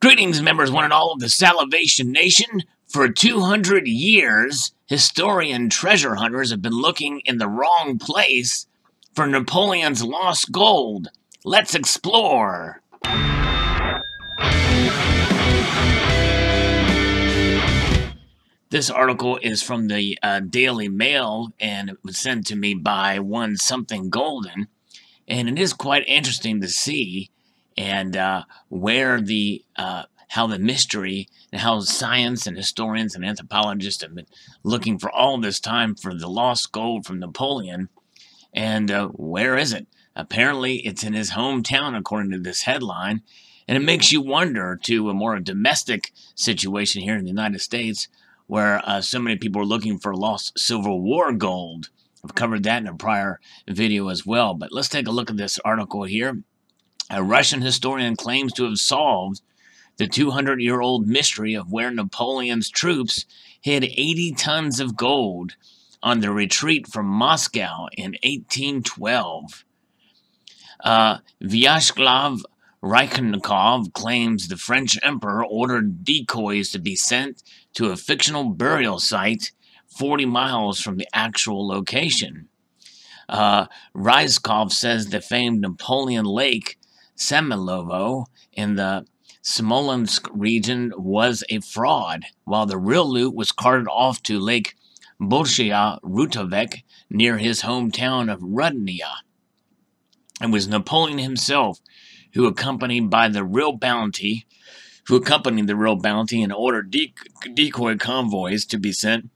Greetings, members one and all of the Salivation Nation. For 200 years, historian treasure hunters have been looking in the wrong place for Napoleon's lost gold. Let's explore. This article is from the Daily Mail, and it was sent to me by one something golden, and it is quite interesting to see and where the how the mystery and how science and historians and anthropologists have been looking for all this time for the lost gold from Napoleon. And where is it? Apparently, it's in his hometown, according to this headline. And it makes you wonder, to a more domestic situation here in the United States, where so many people are looking for lost Civil War gold. I've covered that in a prior video as well. But let's take a look at this article here. A Russian historian claims to have solved the 200-year-old mystery of where Napoleon's troops hid 80 tons of gold on the retreat from Moscow in 1812. Vyacheslav Reichennikov claims the French emperor ordered decoys to be sent to a fictional burial site 40 miles from the actual location. Ryzkov says the famed Napoleon Lake, Semilovo, in the Smolensk region was a fraud, while the real loot was carted off to Lake Bolshaya Rutovek near his hometown of Rudnia. It was Napoleon himself who accompanied the real bounty and ordered decoy convoys to be sent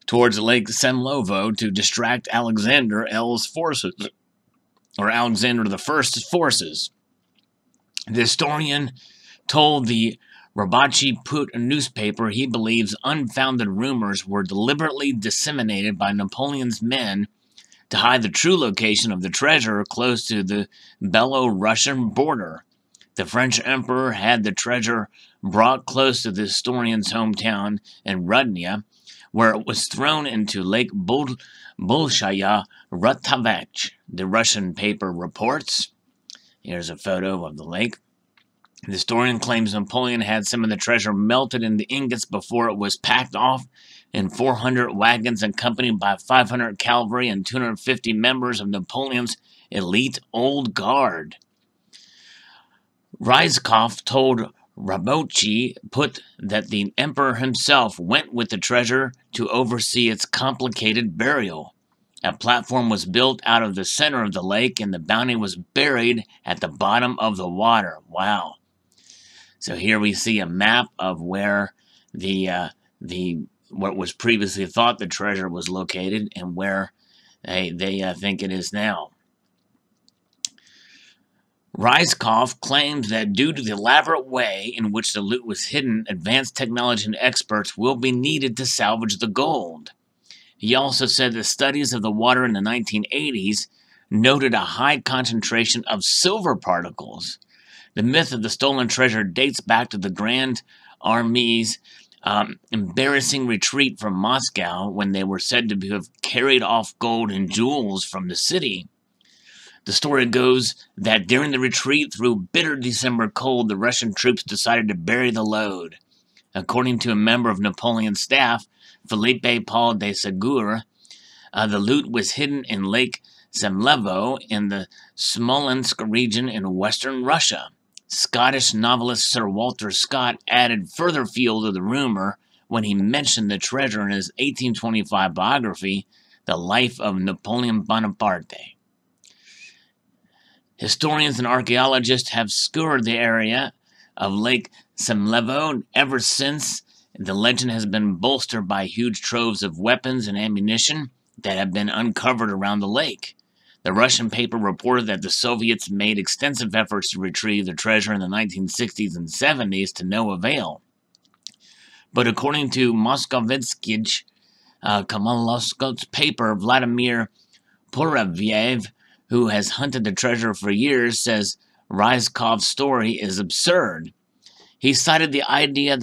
towards Lake Semlovo to distract Alexander L's forces, or Alexander the First's forces. The historian told the Rabachi Put newspaper he believes unfounded rumors were deliberately disseminated by Napoleon's men to hide the true location of the treasure close to the Belo-Russian border. The French emperor had the treasure brought close to the historian's hometown in Rudnia, where it was thrown into Lake Bolshaya Rutovek, the Russian paper reports. Here's a photo of the lake. The historian claims Napoleon had some of the treasure melted into ingots before it was packed off in 400 wagons accompanied by 500 cavalry and 250 members of Napoleon's elite Old Guard. Ryzkov told Rabachi Put that the emperor himself went with the treasure to oversee its complicated burial. A platform was built out of the center of the lake, and the bounty was buried at the bottom of the water. Wow. So here we see a map of where what was previously thought the treasure was located and where they think it is now. Ryzkov claims that due to the elaborate way in which the loot was hidden, advanced technology and experts will be needed to salvage the gold. He also said that studies of the water in the 1980s noted a high concentration of silver particles. The myth of the stolen treasure dates back to the Grand Army's embarrassing retreat from Moscow, when they were said to have carried off gold and jewels from the city. The story goes that during the retreat through bitter December cold, the Russian troops decided to bury the load. According to a member of Napoleon's staff, Philippe Paul de Segur, the loot was hidden in Lake Semlevo in the Smolensk region in western Russia. Scottish novelist Sir Walter Scott added further fuel to the rumor when he mentioned the treasure in his 1825 biography, The Life of Napoleon Bonaparte. Historians and archaeologists have scoured the area of Lake Semlevo ever since. The legend has been bolstered by huge troves of weapons and ammunition that have been uncovered around the lake. The Russian paper reported that the Soviets made extensive efforts to retrieve the treasure in the 1960s and 70s to no avail. But according to Moskovitskij Komoloskov's paper, Vladimir Poraviev, who has hunted the treasure for years, says Ryzkov's story is absurd. He cited the idea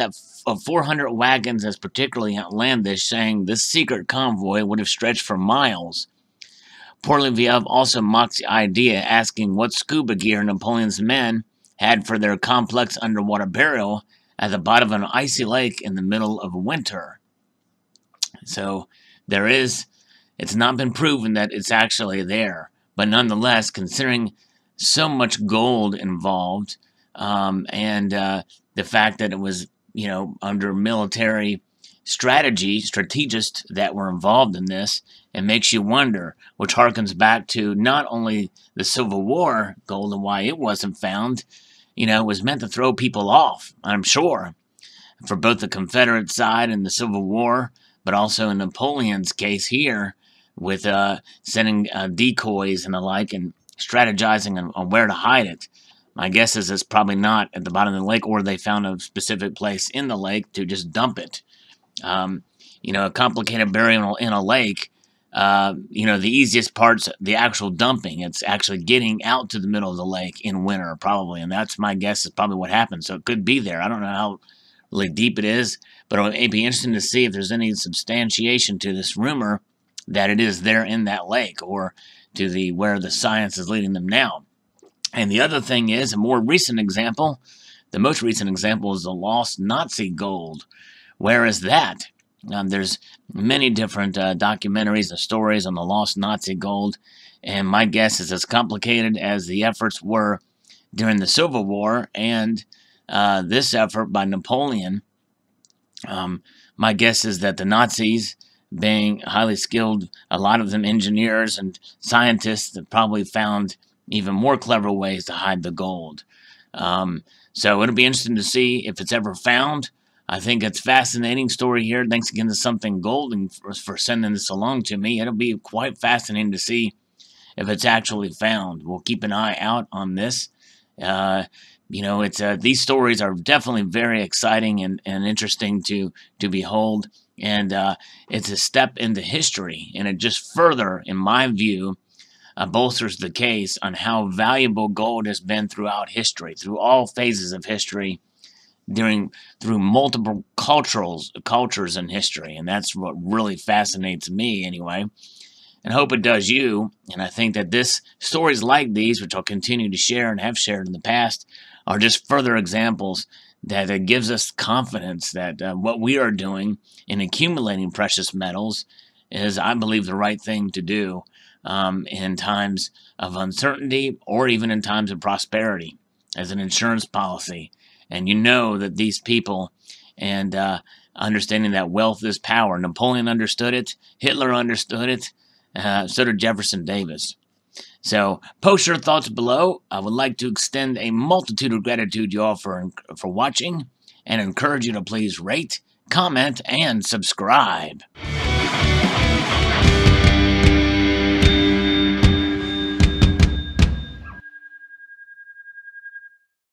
of 400 wagons as particularly outlandish, saying this secret convoy would have stretched for miles. Poraviev also mocked the idea, asking what scuba gear Napoleon's men had for their complex underwater burial, at the bottom of an icy lake in the middle of winter. So it's not been proven that it's actually there. But nonetheless, considering so much gold involved, and the fact that it was, under military strategists that were involved in this, it makes you wonder, which harkens back to not only the Civil War gold and why it wasn't found. It was meant to throw people off, I'm sure, for both the Confederate side and the Civil War, but also in Napoleon's case here with sending decoys and the like and strategizing on where to hide it. My guess is it's probably not at the bottom of the lake, or they found a specific place in the lake to just dump it. A complicated burial in a lake, the easiest part's the actual dumping. It's actually getting out to the middle of the lake in winter, probably, and that's my guess is probably what happened. So it could be there. I don't know how really deep it is, but it'd be interesting to see if there's any substantiation to this rumor that it is there in that lake, or to where the science is leading them now. And the other thing is, the most recent example is the lost Nazi gold. Where is that? There's many different documentaries and stories on the lost Nazi gold, and my guess is as complicated as the efforts were during the Civil War and this effort by Napoleon. My guess is that the Nazis, being highly skilled, a lot of them engineers and scientists, have probably found even more clever ways to hide the gold. So it'll be interesting to see if it's ever found. I think it's a fascinating story here. Thanks again to Something Golden for sending this along to me. It'll be quite fascinating to see if it's actually found. We'll keep an eye out on this. These stories are definitely very exciting and interesting to behold. And it's a step into history, and it just further, in my view, bolsters the case on how valuable gold has been throughout history, through all phases of history, through multiple cultures in history. And that's what really fascinates me anyway, and hope it does you. And I think that stories like these, which I'll continue to share and have shared in the past, are just further examples that it gives us confidence that what we are doing in accumulating precious metals is, I believe, the right thing to do in times of uncertainty, or even in times of prosperity, as an insurance policy. And that these people, and understanding that wealth is power. Napoleon understood it. Hitler understood it. So did Jefferson Davis. So post your thoughts below. I would like to extend a multitude of gratitude to you all for watching, and encourage you to please rate, comment, and subscribe.